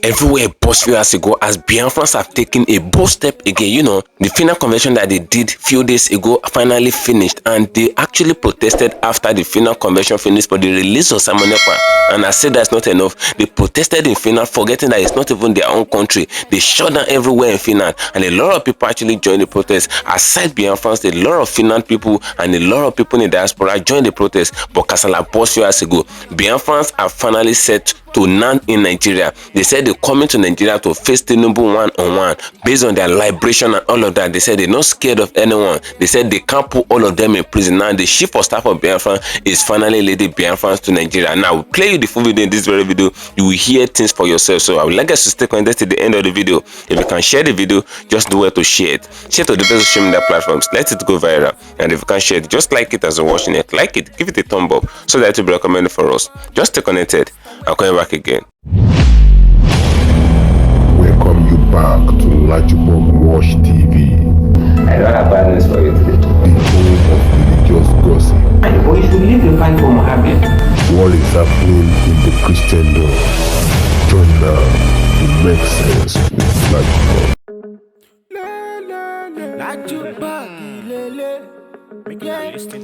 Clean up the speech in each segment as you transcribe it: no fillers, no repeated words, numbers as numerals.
everywhere paused few hours ago as Biafrans have taken a bold step again. The Finland convention that they did few days ago finally finished, and they actually protested after the Finland convention finished for the release of Simon Ekpa. And I said that's not enough. They protested in Finland, forgetting that it's not even their own country. They shut down everywhere in Finland, and a lot of people actually joined the protest. Aside Biafrans, a lot of Finland people and a lot of people in the diaspora joined the protest. But kasala paused few hours ago. Biafrans are finally set to land in Nigeria. They said they're coming to Nigeria to face Tinubu one-on-one based on their liberation and all of that. They said they're not scared of anyone. They said they can't put all of them in prison. Now the chief of staff of Biafran is finally leading Biafrans to Nigeria. Now I will play you the full video in this very video. You will hear things for yourself. So I would like us to stay connected to the end of the video. If you can share the video, just do it to share it. Share to the best social media platforms. Let it go viral. And if you can share it, just like it as you're watching it. Like it, give it a thumb up so that it will be recommended for us. Just stay connected. I'll come back again. Welcome you back to LAJUPOG Watch TV. I don't have bad news for you today. The home of religious gossip. But you should believe the fight for Mohammed. What is happening in the Christendom? Join now to make sense with LAJUPOG.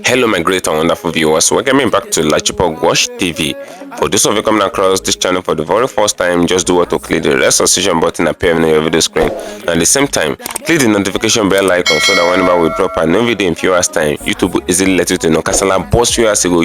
Hello my great and wonderful viewers, welcome back to LAJUPOG Watch TV. For those of you coming across this channel for the very first time, just do what to click the red subscription button appearing on your video screen, and at the same time click the notification bell icon so that whenever we drop a new video in few hours time, YouTube will easily let you to know. Kasala boss few hours ago,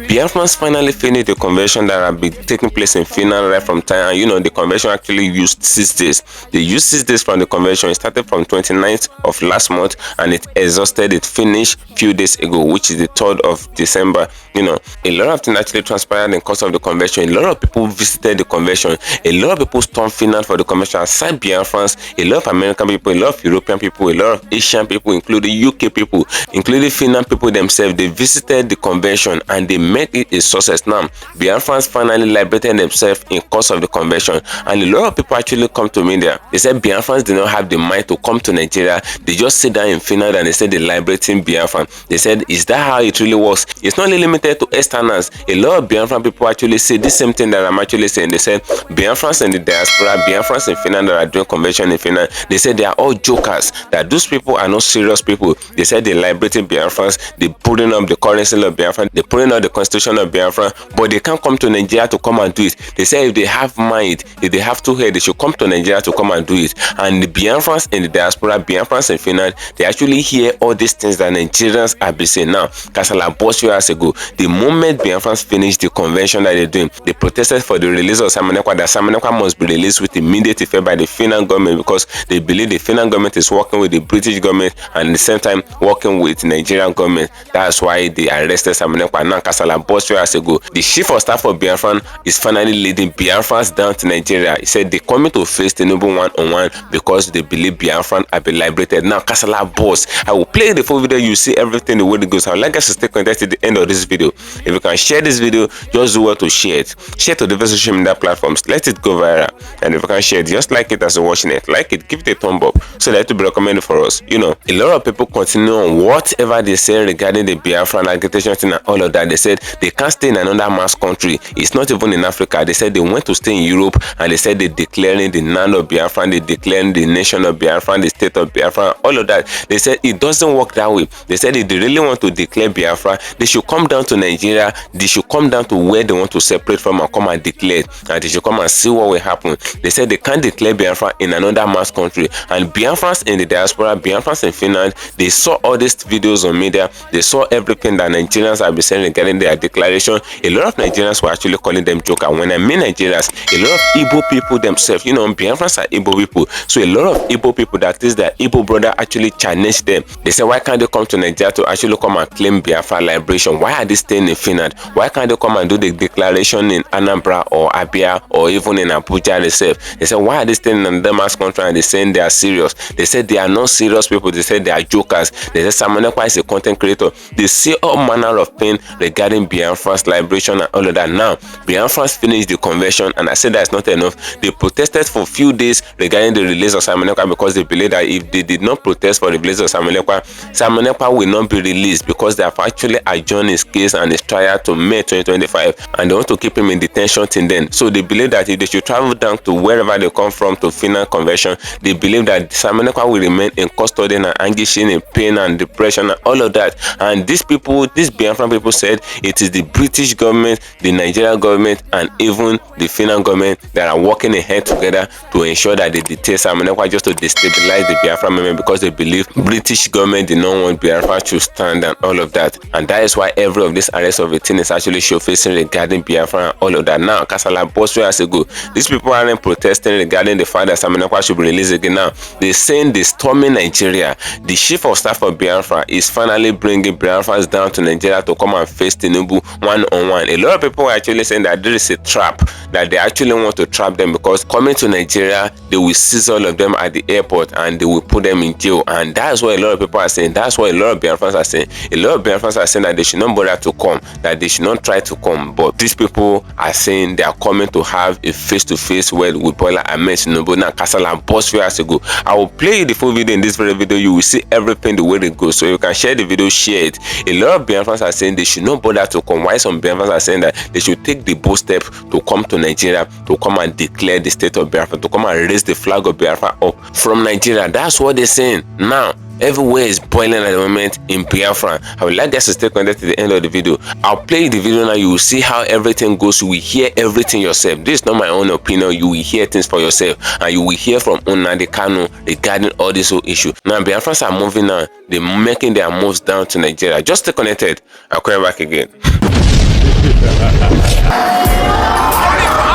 Biafrans finally finished the convention that had been taking place in Finland right from time, and the convention actually used 6 days. They used 6 days from the convention. It started from 29th of last month and it exhausted, it finished few days ago, which is the 3rd of December. A lot of things actually transpired in course of the convention. A lot of people visited the convention. A lot of people stormed Finland for the convention. Aside Biafrans, a lot of American people, a lot of European people, a lot of Asian people, including UK people, including Finland people themselves, they visited the convention and they made it a success. Now, Biafrans finally liberated themselves in course of the convention, and a lot of people actually come to media. They said Biafrans did not have the mind to come to Nigeria. They just sit down in Finland and they said they're liberating Biafran. They said, is that how it really works? It's not really limited to externals. A lot of Biafran people actually say the same thing that I'm actually saying. They said Biafrans in the diaspora, Biafrans in Finland that are doing convention in Finland, they said they are all jokers, that those people are not serious people. They said they're liberating Biafrans, they're putting up the currency of Biafran, they're putting up the constitution of Biafran, but they can't come to Nigeria to come and do it. They say if they have mind, if they have two heads, they should come to Nigeria to come and do it. And the Biafrans in the diaspora, Biafrans in Finland, they actually hear all these things that Nigerians have been saying. Now, Kasala boss few hours ago, the moment Biafrans finished the convention that they're doing, they protested for the release of Simon Ekpa, that Simon Ekpa must be released with immediate effect by the Finland government, because they believe the Finland government is working with the British government and at the same time working with the Nigerian government. That's why they arrested Simon Ekpa. Now, Kasala boss few hours ago, the chief of staff of Biafran is finally leading Biafrans down to Nigeria. He said they're coming to face Tinubu one-on-one because they believe Biafran have been liberated. Now, Kasala boss, I will play the full video. You see everything the way it goes. I would like us to stay connected to the end of this video. If you can share this video, just do what to share it. Share to the various social media platforms. Let it go viral. And if you can share it, just like it as you're watching it. Like it, give it a thumb up so that it will be recommended for us. A lot of people continue on whatever they say regarding the Biafran agitation thing and all of that. They said they can't stay in another mass country. It's not even in Africa. They said they went to stay in Europe and they said they're declaring the land of Biafran, they're declaring the nation of Biafran, the state of Biafran, all of that. They said it doesn't work that way. They said if they really want to declare Biafra, they should come down to Nigeria, they should come down to where they want to separate from and come and declare it, and they should come and see what will happen. They said they can't declare Biafra in another mass country. And Biafrans in the diaspora, Biafrans in Finland, they saw all these videos on media, they saw everything that Nigerians have been saying regarding their declaration. A lot of Nigerians were actually calling them joker. When I mean Nigerians, a lot of Igbo people themselves, Biafrans are Igbo people, so a lot of Igbo people, that is their Igbo brother, actually challenged them. They said, why can't they come to Nigeria to actually come and claim Biafra liberation? Why are they staying in Finland? Why can't they come and do the declaration in Anambra or Abia or even in Abuja themselves? They said, why are they staying in the mass country and they're saying they are serious? They said they are not serious people. They said they are jokers. They said Simon Ekpa is a content creator. They see all manner of pain regarding Biafra's liberation and all of that. Now, Biafrans finished the convention, and I said that's not enough. They protested for a few days regarding the release of Simon Ekpa because they believe that if they did not protest for the release of Simon Ekpa NEPA will not be released because they have actually adjourned his case and his trial to May 2025, and they want to keep him in detention till then. So they believe that if they should travel down to wherever they come from to Finland conversion, they believe that Simon Ekpa will remain in custody and engaging in pain and depression and all of that. And these people, these Biafran people, said it is the British government, the Nigerian government, and even the Finland government that are working ahead together to ensure that they detain Simon Ekpa just to destabilize the Biafran movement, because they believe British government did not want Biafra to stand and all of that. And that is why every of this arrest of 18 is actually showcasing regarding Biafra and all of that. Now, Kasala Boss years ago, these people aren't protesting regarding the fact that Simon Ekpa should be released again. Now, they're saying they're storming Nigeria. The chief of staff of Biafra is finally bringing Biafrans down to Nigeria to come and face Tinubu one-on-one. A lot of people are actually saying that there is a trap, that they actually want to trap them, because coming to Nigeria, they will seize all of them at the airport and they will put them in jail. And that's what a lot of people are saying. That's what a lot of Biafrans are saying. A lot of Biafrans are saying that they should not bother to come, that they should not try to come. But these people are saying they are coming to have a face-to-face word with Bola Ahmed Tinubu. Now, Kasala Boss years ago. I will play you the full video in this very video. You will see everything the way it goes. So you can share the video, share it. A lot of Biafrans are saying they should not bother to come. Why some Biafrans are saying that they should take the bold step to come to Nigeria, to come and declare the state of Biafra, to come and raise the flag of Biafra up from Nigeria. That's what they're saying. Now, everywhere is boiling at the moment in Biafra. I would like guys to stay connected to the end of the video. I'll play the video now. You will see how everything goes. You will hear everything yourself. This is not my own opinion. You will hear things for yourself, and you will hear from the KANU regarding all this whole issue. Now, Biafrans are moving now. They're making their moves down to Nigeria. Just stay connected. I'll come back again.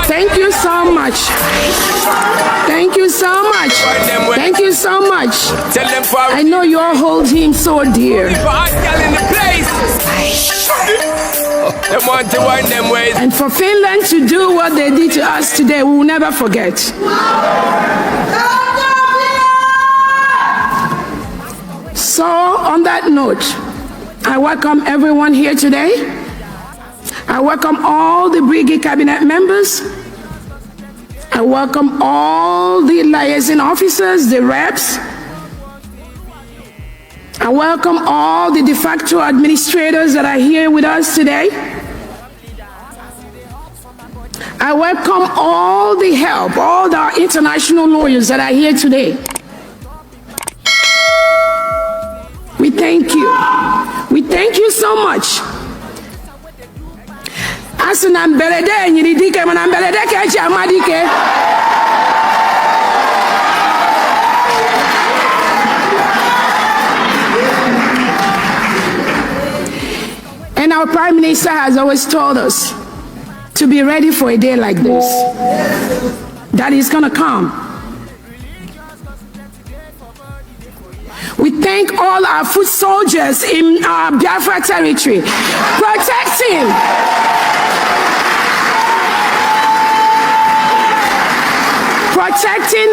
Thank you so much. Thank you so much. Thank you so much. I know you all hold him so dear. And for Finland to do what they did to us today, we will never forget. So, on that note, I welcome everyone here today. I welcome all the Brigade Cabinet members. I welcome all the liaison officers, the reps. I welcome all the de facto administrators that are here with us today. I welcome all the help, all the international lawyers that are here today. We thank you. We thank you so much. Asuna mbelede nyiridike mana mbelede kechi amadike. And our Prime Minister has always told us to be ready for a day like this. That is going to come. We thank all our foot soldiers in our Biafra territory, protecting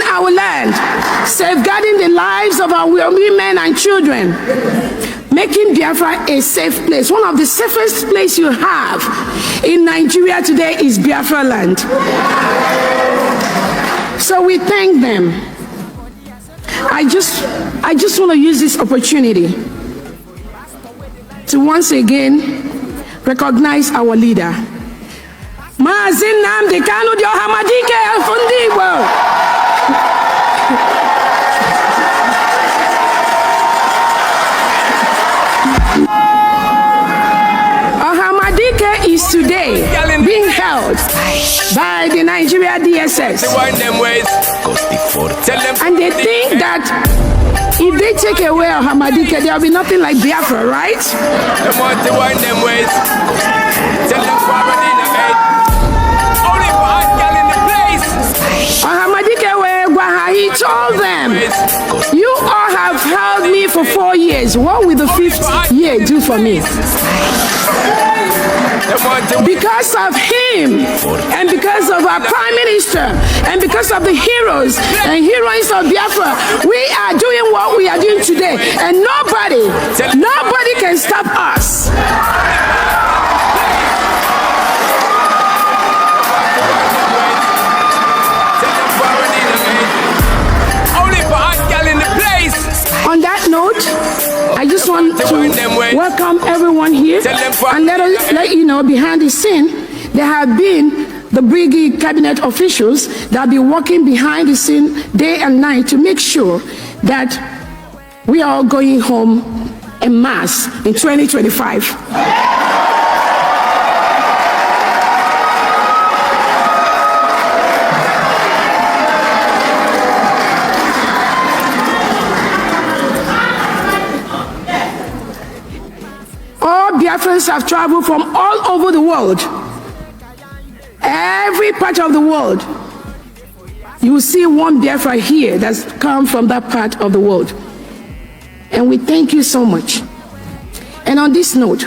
our land, safeguarding the lives of our women and children, making Biafra a safe place. One of the safest places you have in Nigeria today is Biafra land. So we thank them. I just want to use this opportunity to once again recognize our leader. Mazin NNAMDI Kanu Dio Hamadike Alfundibo. Ohamadike is today being held by the Nigeria DSS. And they think that if they take away Ohamadike, there will be nothing like Biafra, right? He told them, you all have held me for 4 years. What will the 5th year do for me? Because of him, and because of our Prime Minister, and because of the heroes and heroines of Biafra, we are doing what we are doing today. And nobody can stop us. On that note, I just want to welcome everyone here and let you know behind the scene there have been the brigade cabinet officials that have been working behind the scene day and night to make sure that we are all going home en masse in 2025. All Biafrans have traveled from all over the world. Every part of the world. You will see one Biafra here that's come from that part of the world. And we thank you so much. And on this note,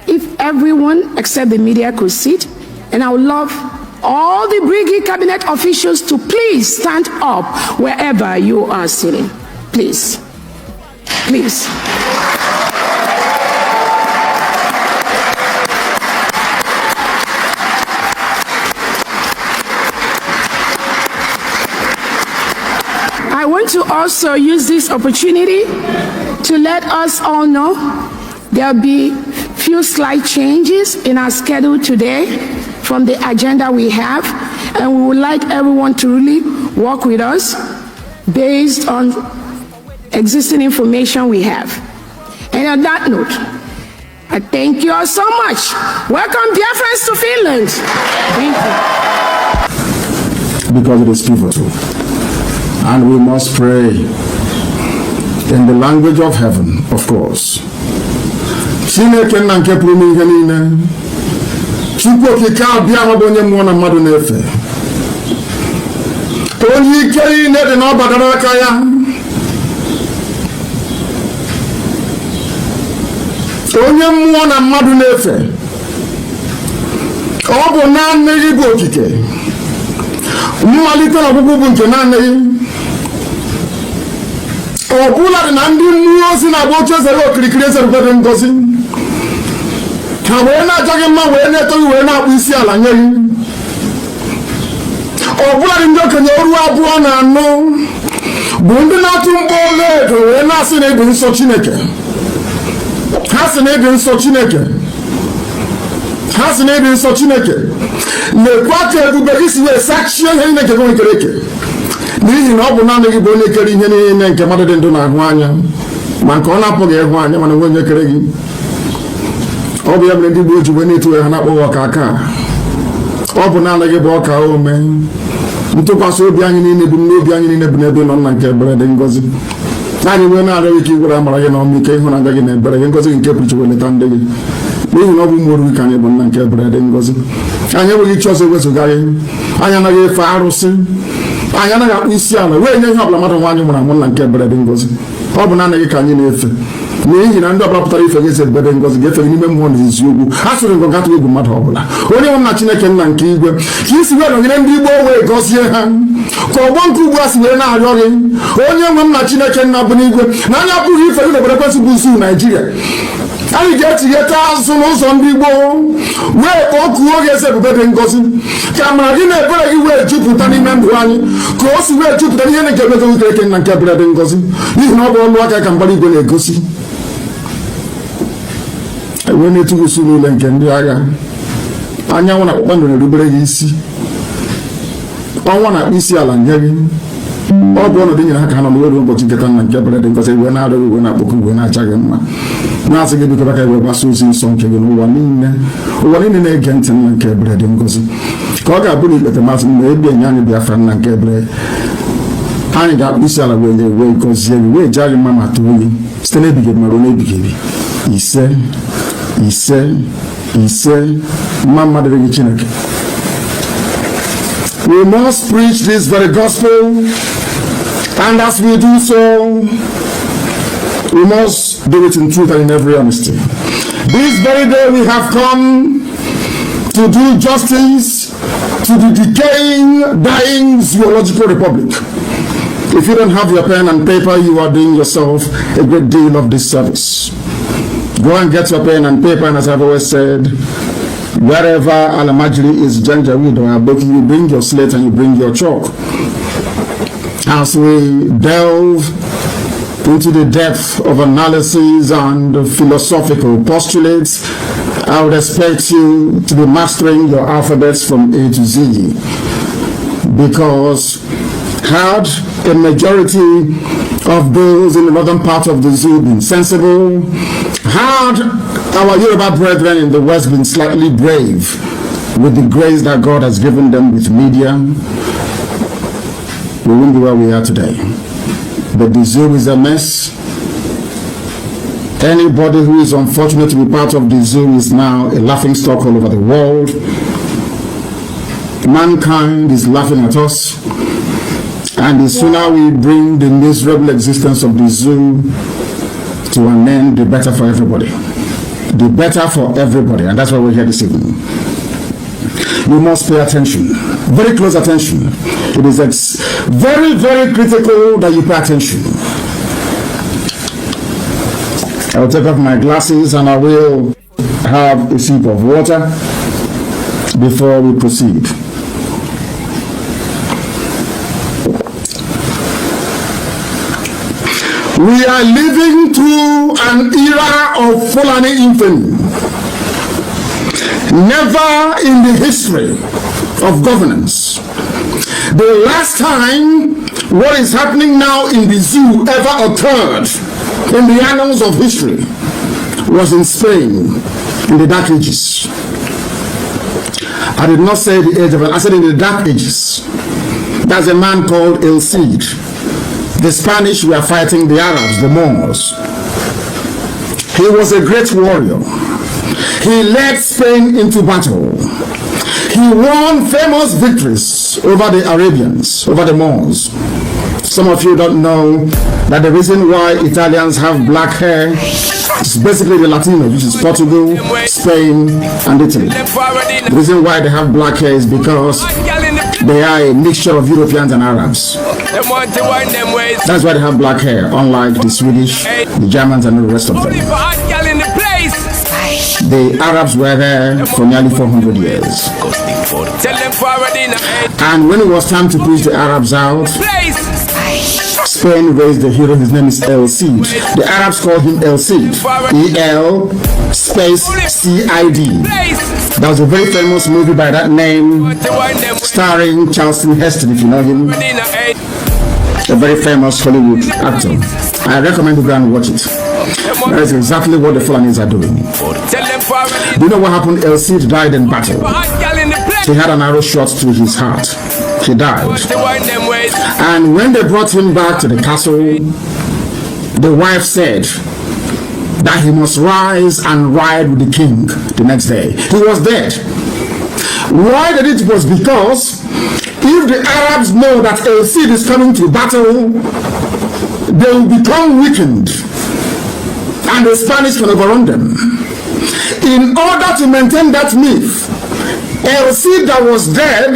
if everyone except the media could sit, and I would love all the brigade cabinet officials to please stand up wherever you are sitting. Please. Please. I want to also use this opportunity to let us all know there'll be few slight changes in our schedule today from the agenda we have, and we would like everyone to really work with us based on existing information we have. And on that note, I thank you all so much. Welcome Biafrans to Finland. Thank you. Because it is pivotal. And we must pray in the language of heaven, of course. Chineke na nke pụrụ n'ihe niile. Chukwu okike abịa bụ onye mmụọ na mmadụ na-efe. Onye ike niile dị n'ọbadara aka ya. Onye mmụọ na mmadụ na-efe. Ọ bụ naanị gị bụ okike. Mmalite na ọgwụgwụ bụ nke naanị gị. Ọbụla dị na ndị mmụọ ozi na-agba oche ezere okirikiri ezerubere ngozi. Ka wee na-aja gị mma wee na-eto gị wee na-akpụ isi ala nye gị. Ọbụla dị ndị okenye oru abụọ na anọ bụ ndị na-atụ mkpọ ọlaedo wee na-asị na ịdị nsọ Chineke. Ha sị na ịdị nsọ Chineke. Ha sị na ịdị nsọ Chineke. Lekwa ka ebube gị si wee sachie ihe niile nke gị nkere eke. N'ihi na ọ bụ naanị gị bụ onye kere ihe niile nke mmadụ dị ndụ na-ahụ anya, ma nke ọ na-apụghị ịhụ anya mana onye kere gị. Ọ bụ ya mere ndị Igbo ji wee na-etu ha na-akpọ ọka aka. Ọ bụ naanị gị bụ ọka ome. Ntụkwasị obi anyị niile bụ n'obi anyị niile bụ n'ebe nọ nna nke ebere dị ngọzi. Anyị wee na-arịọ ike igwere amara gị na ọmịiko ịhụnanya gị na ebere gị ngọzi nke pụrụ iche leta ndị gị. N'ihi na ọ bụ ụmụ oru ka anyị bụ nna nke ebere dị ngọzi. Anyị enweghị iche ọzọ ewezụga gị. Anyị anaghị efe arụsị. Anyị anaghị akpụ isi ala wee nye ihe ọbụla mmadụ nwaanyị mụrụ amụ nna nke ebere dị ngọzi. Ọ bụ naanị gị ka anyị na-efe. N'ihi na ndị ọbụla pụtara ife gị eze ebere ngọzi ga-efe gị n'ime mmụọ na eziokwu. Ha sịrị ngọ gatụ egwu mmadụ ọbụla. Onye nwe nna Chineke nna nke igwe ka isi wee nọnyere ndị Igbo wee gọzie ha. Ka ọgbọ nke ugbu a si wee na-arịọ gị. Onye nwe nna Chineke nna bụ n'igwe na anya apụghị ife gị n'obodo kwesị bụ usu Naijiria. Anyị ga-etigheta azụ n'ụzọ ndị Igbo wee ka o kuo gị eze ebube dị ngọzi. Ka amara gị na ebere gị wee jupụta n'ime ndụ anyị. Ka o si wee jupụta n'ihe nke emego Ukereke nna nke ebere dị ngọzi. N'ihi na ọ bụ ọlụ aka ka mbara igwe na-egosi. Wee na-etugosi n'ụlọ nke ndị agha. Anyanwụ na kpakpando na-erubere gị isi. Ọnwa na-akpụ isi ala nye gị. Ọ bụ ọnọdụ nyere ha ka ha nọ n'ụlọ ụbọchị nketa nna nke ebere dị ngọzi wee na-arịọ gị wee na-akpọkụ wee na-acha gị mma. Na-asị gị biko baka wee gbasa ozi nsọ nke gị n'ụwa niile. Ụwa niile na-ege ntị nna nke ebere dị ngọzi. Ka ọ ga-abụ na ikpete masị na ebi enye anyị Biafra nna nke ebere. Anyị ga-akpụ isi ala wee gọzie gị wee jaa gị mma ma too gị site n'ebighị ebi ma ruo n'ebighị ebi. Ise ise ise mma mmadụ gị Chineke. We must preach this very gospel, and as we do so, we must do it in truth and in every honesty. This very day we have come to do justice to the decaying, dying zoological republic. If you don't have your pen and paper, you are doing yourself a great deal of disservice. Go and get your pen and paper, and as I've always said, wherever Alamajiri is Janjaweed or Aboki, you bring your slate and you bring your chalk. As we delve into the depth of analysis and philosophical postulates, I would expect you to be mastering your alphabets from A to Z, because had a majority of those in the northern part of the zoo been sensible, had our Yoruba brethren in the West been slightly brave with the grace that God has given them with media, we wouldn't be where we are today. But the zoo is a mess. Anybody who is unfortunate to be part of the zoo is now a laughingstock all over the world. Mankind is laughing at us, and the sooner we bring the miserable existence of the zoo to an end, the better for everybody. The better for everybody, and that's why we're here this evening. You must pay attention, very close attention. It is very, very critical that you pay attention. I will take off my glasses and I will have a sip of water before we proceed. We are living through an era of Fulani infamy. Never in the history of governance, the last time what is happening now in the zoo ever occurred in the annals of history was in Spain in the Dark Ages. I did not say the age of it, I said in the Dark Ages. There's a man called El Cid. The Spanish were fighting the Arabs, the Moors. He was a great warrior. He led Spain into battle. He won famous victories over the Arabians, over the Moors. Some of you don't know that the reason why Italians have black hair is basically the Latinos, which is Portugal, Spain, and Italy. The reason why they have black hair is because they are a mixture of Europeans and Arabs. That's why they have black hair, unlike the Swedish, the Germans, and the rest of them. The Arabs were there for nearly 400 years. And when it was time to push the Arabs out, Spain raised the hero. His name is El Cid. The Arabs called him El Cid. E-L space C-I-D. That was a very famous movie by that name, starring Charleston Heston, if you know him. A very famous Hollywood actor. I recommend you go and watch it. That is exactly what the Fulanis are doing. Do you know what happened? El Cid died in battle. He had an arrow shot through his heart. He died. And when they brought him back to the castle, the wife said that he must rise and ride with the king the next day. He was dead. Why did it? Was because if the Arabs know that El Cid is coming to battle, they will become weakened and the Spanish can overrun them. In order to maintain that myth, El Cid that was dead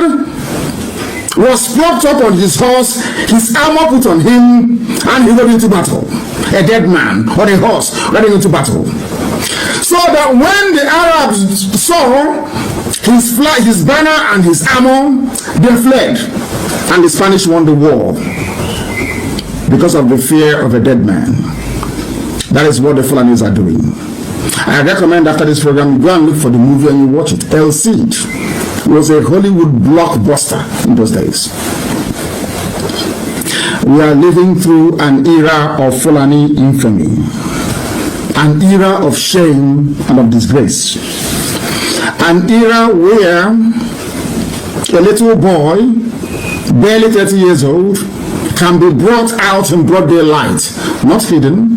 was propped up on his horse, his armor put on him, and he rode into battle. A dead man on a horse riding into battle. So that when the Arabs saw his banner and his armor, they fled, and the Spanish won the war because of the fear of a dead man. That is what the Fulanis are doing. I recommend after this program, you go and look for the movie and you watch it. El Cid was a Hollywood blockbuster in those days. We are living through an era of Fulani infamy, an era of shame and of disgrace, an era where a little boy, barely 30 years old, can be brought out in broad daylight, not hidden.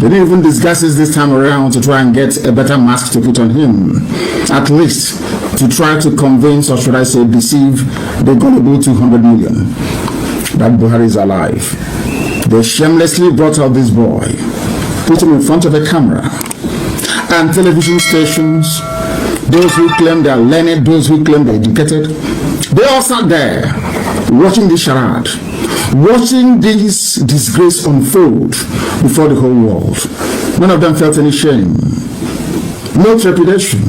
They didn't even discuss this time around to try and get a better mask to put on him, at least to try to convince, or should I say deceive, the gullible 200 million that Buhari is alive. They shamelessly brought out this boy, put him in front of a camera, and television stations, those who claim they are learned, those who claim they are educated, they all sat there watching the charade, watching this disgrace unfold before the whole world. None of them felt any shame, no trepidation,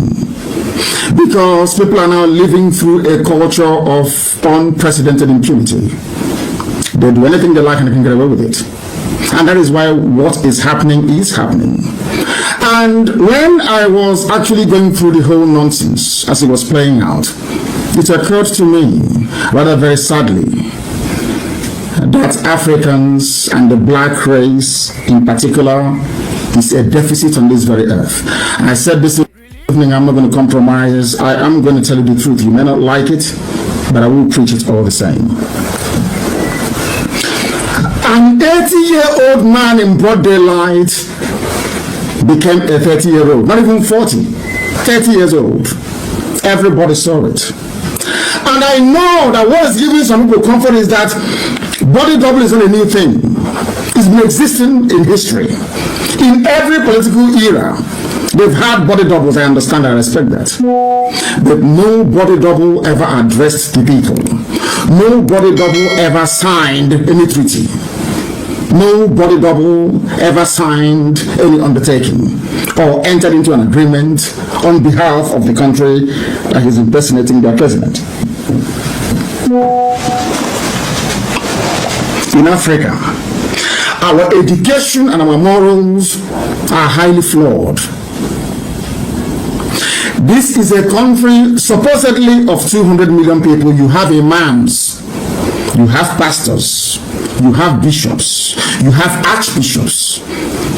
because people are now living through a culture of unprecedented impunity. They do anything they like and they can get away with it. And that is why what is happening is happening. And when I was actually going through the whole nonsense as it was playing out, it occurred to me, rather very sadly, that Africans and the black race in particular is a deficit on this very earth. I said this evening, I'm not going to compromise. I am going to tell you the truth. You may not like it, but I will preach it all the same. An 80-year-old man in broad daylight became a 30-year-old, not even 40, 30 years old. Everybody saw it. And I know that what is giving some people comfort is that body double is not a new thing. It's been existing in history. In every political era, they've had body doubles. I understand, I respect that. But no body double ever addressed the people. No body double ever signed any treaty. No body double ever signed any undertaking or entered into an agreement on behalf of the country that is impersonating their president. In Africa, our education and our morals are highly flawed. This is a country supposedly of 200 million people. You have imams, you have pastors, you have bishops, you have archbishops,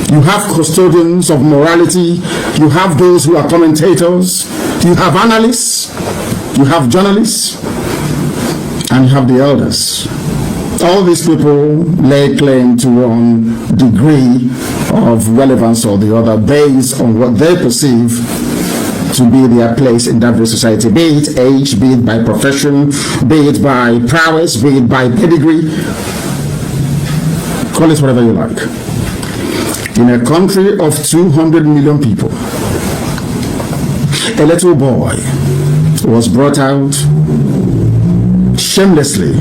you have custodians of morality, you have those who are commentators, you have analysts, you have journalists, and you have the elders. All these people lay claim to one degree of relevance or the other based on what they perceive to be their place in that very society, be it age, be it by profession, be it by prowess, be it by pedigree. Call it whatever you like. In a country of 200 million people, a little boy was brought out shamelessly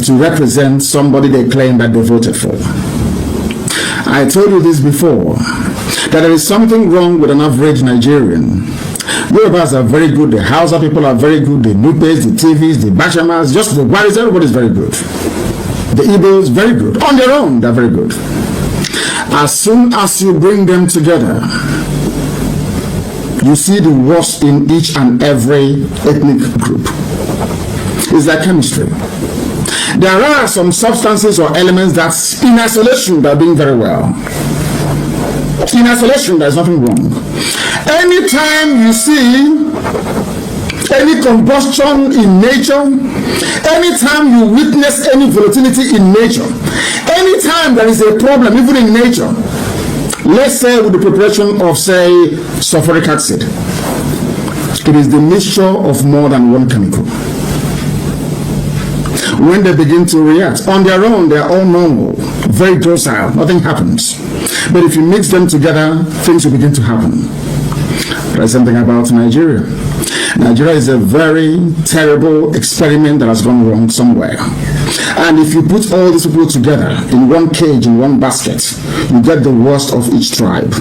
to represent somebody they claim that they voted for. I told you this before, that there is something wrong with an average Nigerian. Yorubas are very good, the Hausa people are very good, the Nupes, the TVs, the Bashamas, just the Waris, everybody's very good. The Igbos, very good. On their own, they're very good. As soon as you bring them together, you see the worst in each and every ethnic group. It's like chemistry. There are some substances or elements that in isolation they're doing very well. In isolation, there's nothing wrong. Anytime you see any combustion in nature, anytime you witness any volatility in nature, anytime there is a problem even in nature, let's say with the preparation of, say, sulfuric acid, it is the mixture of more than one chemical. When they begin to react on their own, they are all normal, very docile, nothing happens. But if you mix them together, things will begin to happen. There's something about Nigeria. Nigeria is a very terrible experiment that has gone wrong somewhere. And if you put all these people together in one cage, in one basket, you get the worst of each tribe.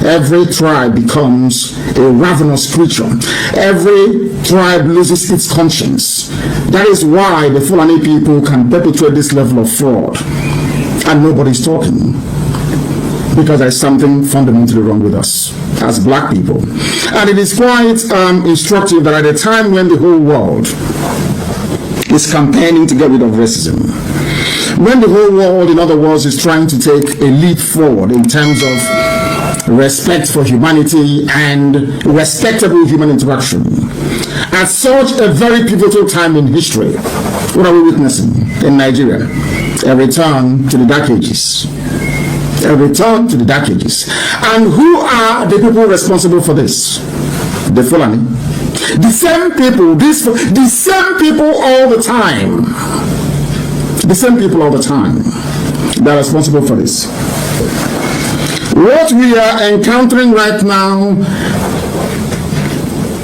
Every tribe becomes a ravenous creature. Every tribe loses its conscience. That is why the Fulani people can perpetuate this level of fraud. And nobody's talking. Because there's something fundamentally wrong with us as black people. And it is quite instructive that at a time when the whole world is campaigning to get rid of racism, when the whole world, in other words, is trying to take a leap forward in terms of respect for humanity and respectable human interaction, at such a very pivotal time in history, what are we witnessing in Nigeria? A return to the Dark Ages. A return to the Dark Ages. And who are the people responsible for this? The Fulani. The same people, the same people all the time. The same people all the time. They are responsible for this. What we are encountering right now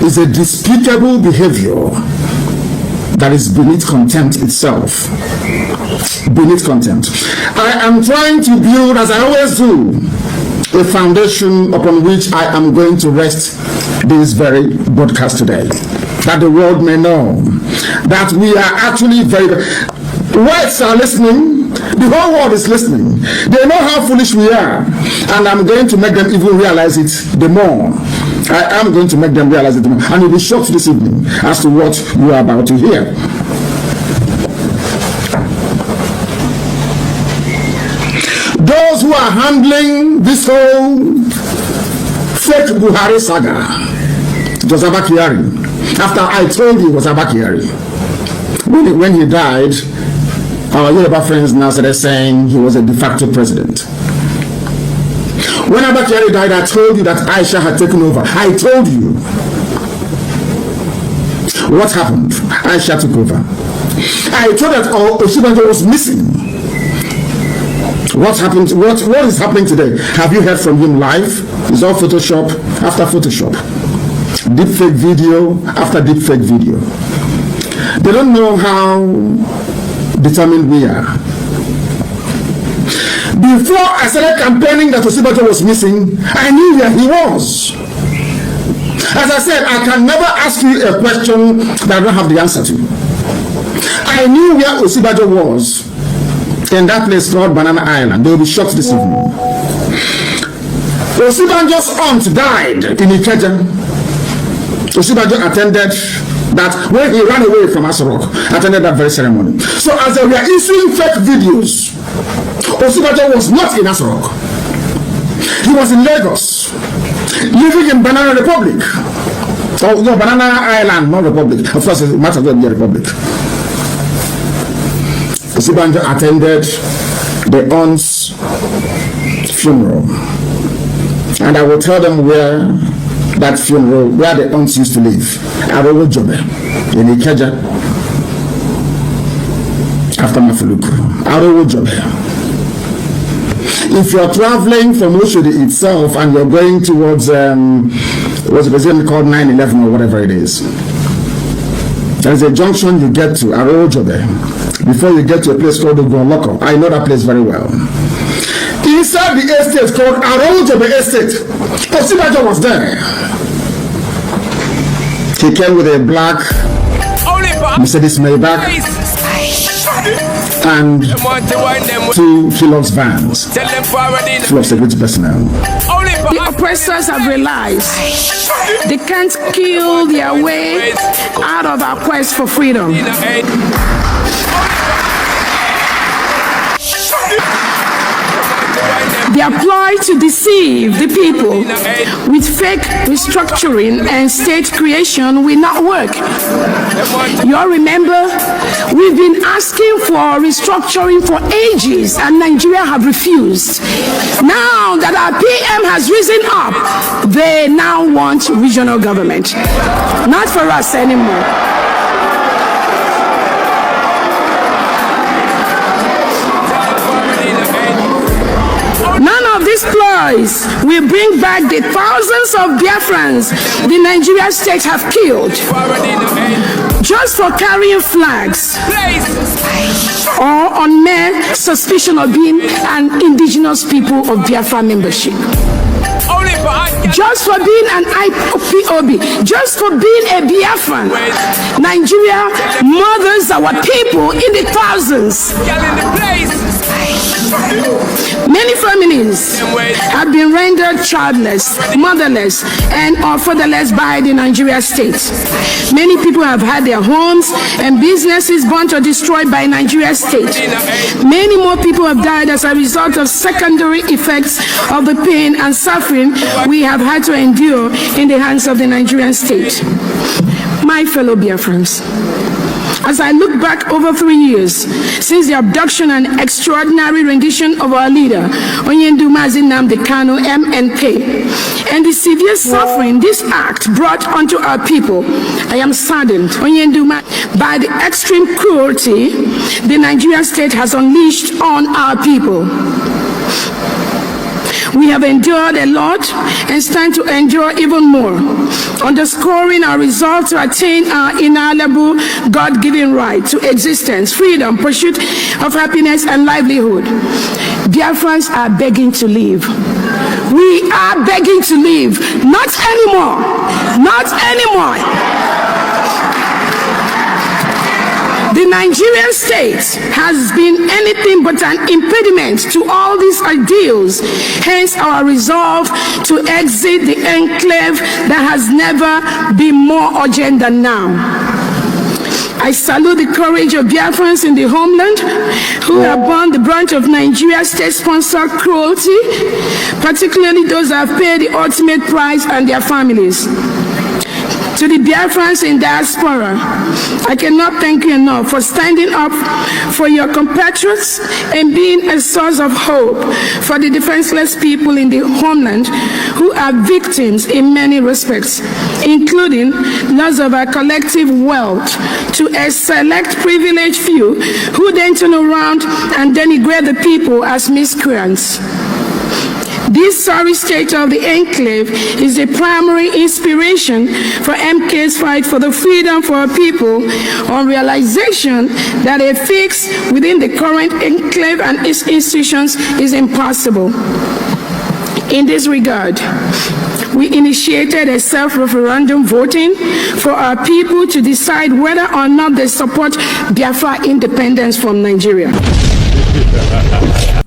is a despicable behavior that is beneath contempt itself. Beneath contempt. I am trying to build, as I always do, a foundation upon which I am going to rest this very broadcast today, that the world may know that we are actually very... Whites are listening. The whole world is listening. They know how foolish we are. And I'm going to make them even realize it the more. I am going to make them realize it the more. And you'll be shocked this evening as to what you are about to hear. Those who are handling this whole fake Buhari saga, it was Abakari. After I told you it was Abakari. When he died, our Yoruba friends now started saying he was a de facto president. When Abakari died, I told you that Aisha had taken over. I told you. What happened? Aisha took over. I told that Osinbajo was missing. What happened? What is happening today? Have you heard from him live? It's all Photoshop after Photoshop. Deepfake video after deepfake video. They don't know how determined we are. Before I started campaigning that Osinbajo was missing, I knew where he was. As I said, I can never ask you a question that I don't have the answer to. I knew where Osinbajo was in that place called Banana Island. They will be shocked this evening. Osinbajo's aunt died in Ikeja. Osinbajo attended that when he ran away from Asarok, attended that very ceremony. So as they were issuing fake videos, Osinbajo was not in Asarok. He was in Lagos, living in Banana Republic. Oh no, Banana Island, not Republic. Of course, it might as well be a republic. Osinbajo attended the aunt's funeral, and I will tell them where that funeral, where the aunts used to live, Airoplane in Ikeja, after Mafuluku. Airoplane. If you're traveling from Oshodi itself and you're going towards what's the president called 9/11 or whatever it is, there's a junction you get to Airoplane before you get to a place called Ogoloko. I know that place very well. Inside the estate called Airoplane Estate, Osinbajo was there. He came with a black Mercedes Maybach and 2 Hilux vans full of security personnel. The oppressors have realized they can't kill their way out of our quest for freedom. Their ploy to deceive the people with fake restructuring and state creation will not work. You all remember, we've been asking for restructuring for ages and Nigeria have refused. Now that our PM has risen up, they now want regional government. Not for us anymore. None of these ploys will bring back the thousands of Biafrans the Nigerian state have killed just for carrying flags or on mere suspicion of being an indigenous people of Biafra membership. Just for being an IPOB, just for being a Biafran, Nigeria murders our people in the thousands. Many families have been rendered childless, motherless, and or fatherless by the Nigeria state. Many people have had their homes and businesses burnt or destroyed by Nigeria state. Many more people have died as a result of secondary effects of the pain and suffering we have had to endure in the hands of the Nigerian state. My fellow Biafrans, as I look back over 3 years since the abduction and extraordinary rendition of our leader, NNAMDI, KANU, MNK, and the severe suffering this act brought onto our people, I am saddened by the extreme cruelty the Nigerian state has unleashed on our people. We have endured a lot and stand to endure even more, underscoring our resolve to attain our inalienable God-given right to existence, freedom, pursuit of happiness and livelihood. Biafrans are begging to live. We are begging to live. Not anymore. Not anymore. The Nigerian state has been anything but an impediment to all these ideals, hence our resolve to exit the enclave that has never been more urgent than now. I salute the courage of Biafrans in the homeland who have borne the brunt of Nigeria's state-sponsored cruelty, particularly those that have paid the ultimate price and their families. To the Biafrans in diaspora, I cannot thank you enough for standing up for your compatriots and being a source of hope for the defenseless people in the homeland who are victims in many respects, including loss of our collective wealth to a select privileged few who then turn around and denigrate the people as miscreants. This sorry state of the enclave is the primary inspiration for MK's fight for the freedom for our people on realization that a fix within the current enclave and its institutions is impossible. In this regard, we initiated a self-referendum voting for our people to decide whether or not they support Biafra independence from Nigeria.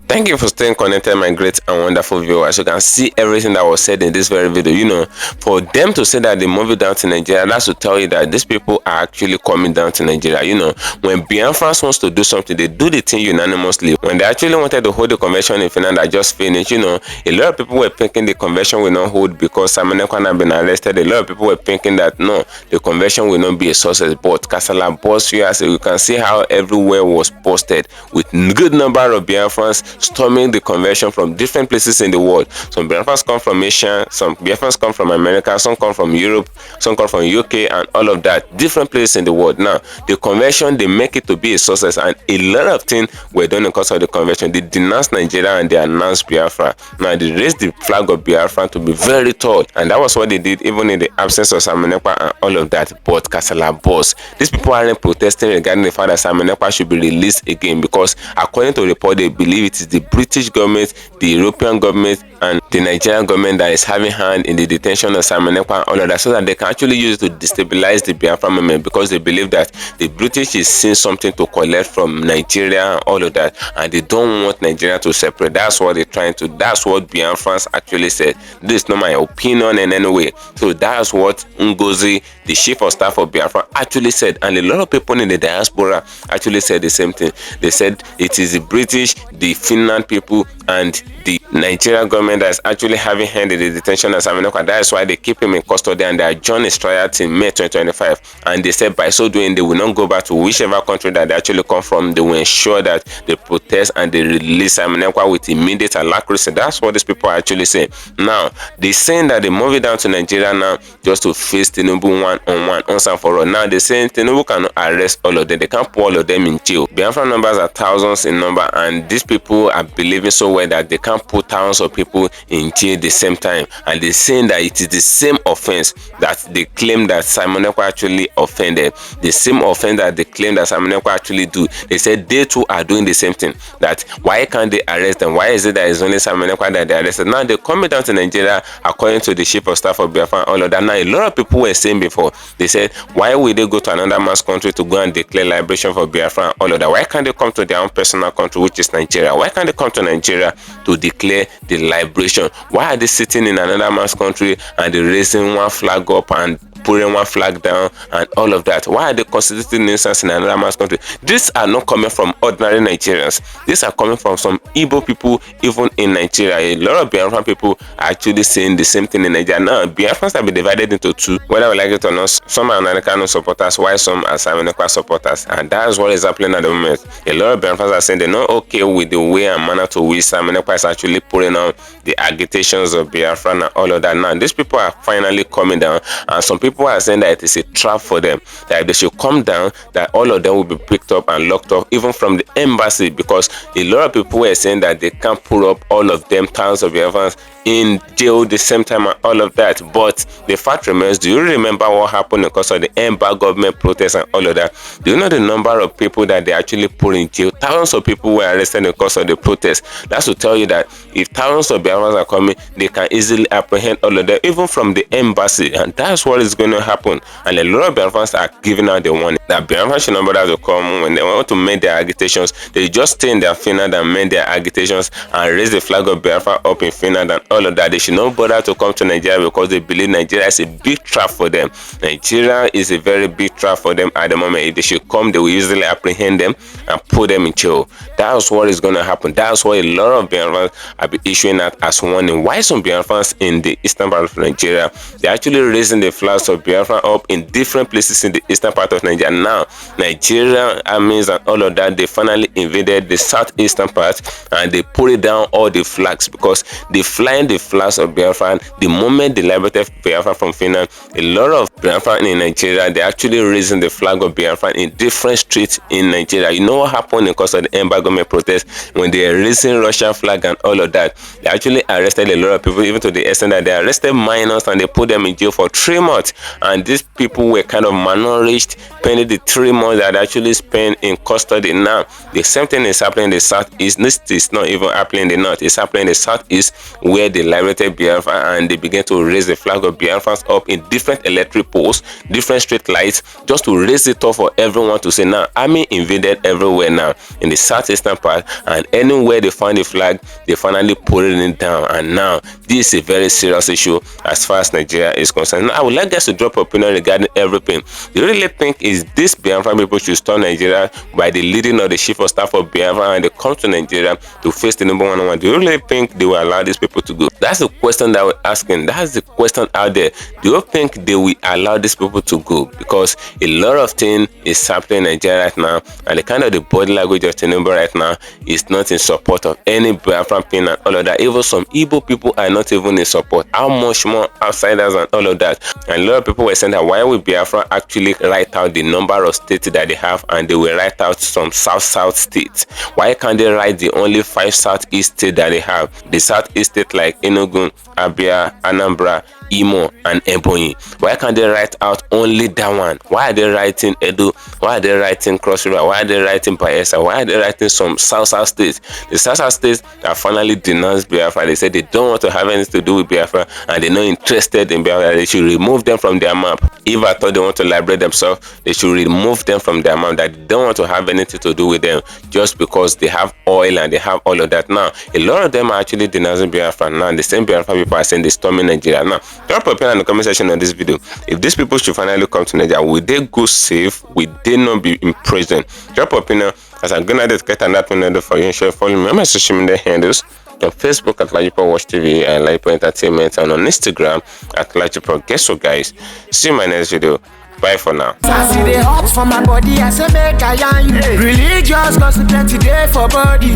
Thank you for staying connected, my great and wonderful viewers. You can see everything that was said in this very video. You know, for them to say that they moved down to Nigeria, that's to tell you that these people are actually coming down to Nigeria. You know, when Biafrans wants to do something, they do the thing unanimously. When they actually wanted to hold the convention in Finland that just finished, you know, a lot of people were thinking the convention will not hold because Simon Ekwan had been arrested. A lot of people were thinking that no, the convention will not be a success. But Kasala boss here, so you can see how everywhere was posted with good number of Biafrans storming the convention from different places in the world. Some Biafrans come from Asia, some Biafrans come from America, some come from Europe, some come from UK, and all of that. Different places in the world. Now, the convention, they make it to be a success, and a lot of things were done in course of the convention. They denounced Nigeria and they announced Biafra. Now, they raised the flag of Biafra to be very tall, and that was what they did even in the absence of Simon Ekpa and all of that. But Kasala boss, these people aren't protesting regarding the fact that Simon Ekpa should be released again, because according to the report, they believe it is the British government, the European government, and the Nigerian government that is having hand in the detention of Simon Ekpa and all of that, so that they can actually use it to destabilize the Biafra movement, because they believe that the British is seeing something to collect from Nigeria and all of that, and they don't want Nigeria to separate. That's what they're trying to. That's what Biafrans actually said. This is not my opinion in any way. So that's what Ngozi, the chief of staff of Biafra, actually said, and a lot of people in the diaspora actually said the same thing. They said it is the British, the Finland people, and the Nigerian government that is actually having hand in the detention of Simon Ekpa. That is why they keep him in custody, and they adjourn his trial till May 2025. And they said by so doing, they will not go back to whichever country that they actually come from. They will ensure that they protest and they release Simon Ekpa with immediate alacrity. That's what these people are actually saying. Now, they're saying that they move it down to Nigeria now just to face Tinubu one-on-one, once and for all. Now, they're saying Tinubu cannot arrest all of them. They can't put all of them in jail. Biafra numbers are thousands in number, and these people are believing so well that they can't put thousands of people in jail at the same time, and they're saying that it is the same offense that they claim that Simon Ekpa actually offended, the same offense that they claim that Simon Ekpa actually do. They said they too are doing the same thing. That why can't they arrest them? Why is it that it's only Simon Ekpa that they arrested? Now they're coming down to Nigeria, according to the chief of staff of Biafra, all of that. Now a lot of people were saying before, they said, why would they go to another man's country to go and declare liberation for Biafra, all of that? Why can't they come to their own personal country, which is Nigeria? Why can't they come to Nigeria to declare the liberation? Why are they sitting in another man's country and they're raising one flag up and putting one flag down and all of that? Why are they constituting nations in another man's country? These are not coming from ordinary Nigerians. These are coming from some Igbo people, even in Nigeria. A lot of Biafran people are actually saying the same thing in Nigeria. Now, Biafrans have been divided into two, whether we like it or not. Some are KANU supporters, while some are Simon Ekpa supporters, and that's what is happening at the moment. A lot of Biafrans are saying they're not okay with the way and manner to which Simon Ekpa is actually putting out the agitations of Biafra and all of that. Now, these people are finally coming down, and some people are saying that it is a trap for them, that if they should come down, that all of them will be picked up and locked up, even from the embassy, because a lot of people were saying that they can't pull up all of them, thousands of Biafrans in jail the same time and all of that. But the fact remains, do you remember what happened because of the Emba government protests and all of that? Do you know the number of people that they actually put in jail? Thousands of people were arrested because of the protests. That's to tell you that if thousands of Biafrans are coming, they can easily apprehend all of them, even from the embassy. And that's what is going to happen. And a lot of Biafrans are giving out the warning that Biafrans should not bother to come when they want to make their agitations. They just stay in their Finland and make their agitations and raise the flag of Biafra up in Finland and all of that. They should not bother to come to Nigeria because they believe Nigeria is a big trap for them. Nigeria is a very big trap for them at the moment. If they should come, they will easily apprehend them and put them in jail. That's what is going to happen. That's why a lot of Biafrans are issuing that as warning. Why some Biafrans in the eastern part of Nigeria, they're actually raising the flags of Biafra up in different places in the eastern part of Nigeria. Now, Nigerian armies and all of that, they finally invaded the southeastern part and they put it down all the flags because they flying the flags of Biafra. The moment they liberated Biafra from Finland, a lot of Biafra in Nigeria, they actually raising the flag of Biafra in different streets in Nigeria. You know what happened because of the Emba government protests when they are raising Russian flag and all of that? They actually arrested a lot of people, even to the extent that they arrested minors and they put them in jail for 3 months. And these people were kind of malnourished, pending the 3 months that they actually spent in custody. Now, the same thing is happening in the southeast. This is not even happening in the north. It's happening in the southeast where they liberated Biafra and they began to raise the flag of Biafrans up in different electric poles, different street lights, just to raise it up for everyone to say, now, army invaded everywhere now in the southeastern part, and anywhere they find the flag, they finally put it down. And now, this is a very serious issue as far as Nigeria is concerned. Now, I would like guys to drop opinion regarding everything. Do you really think is this Biafran people should stop Nigeria by the leading of the chief of staff of Biafra and they come to Nigeria to face the number one? Do you really think they will allow these people to go? That's the question that we're asking. That's the question out there. Do you think they will allow these people to go? Because a lot of things is happening in Nigeria right now, and the kind of the body language of Tinubu right now is not in support of any Biafran pin and all of that. Even some Igbo people are not even in support. How much more outsiders and all of that? And a lot of people were saying that why would Biafra actually write out the number of states that they have, and they will write out some south states? Why can't they write the only 5 southeast states that they have? The southeast states like Enugu, Abia, Anambra, Imo and Ebonyi. Why can't they write out only that one? Why are they writing Edo? Why are they writing Cross River? Why are they writing Bayelsa? Why are they writing some south states? The south states have finally denounced Biafra. They said they don't want to have anything to do with Biafra and they're not interested in Biafra. They should remove them from their map. If I thought they want to liberate themselves, they should remove them from their map. That they don't want to have anything to do with them just because they have oil and they have all of that. Now, a lot of them are actually denouncing Biafra. Now, the same Biafra people are saying they're storming Nigeria. Now, drop a opinion in the comment section on this video. If these people should finally come to Nigeria, will they go safe? Will they not be in prison? Drop an opinion as I'm gonna dedicate another video for you. Share, follow me on my social media handles on Facebook at LAJUPOG Watch TV and LAJUPOG Entertainment, and on Instagram at LAJUPOG. Guess what, guys? See you in my next video. Bye for now. I see the hot for my body, I say make I yarn you. Religious gossip plenty day for body.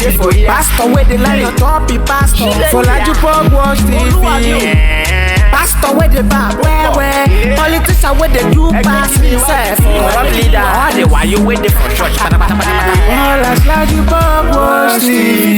Pastor with the line on top, he pastor. For LAJUPOG Watch TV. Pastor with the back, where politician with the do pass himself. Leader, why you waiting for church? All as LAJUPOG Watch TV.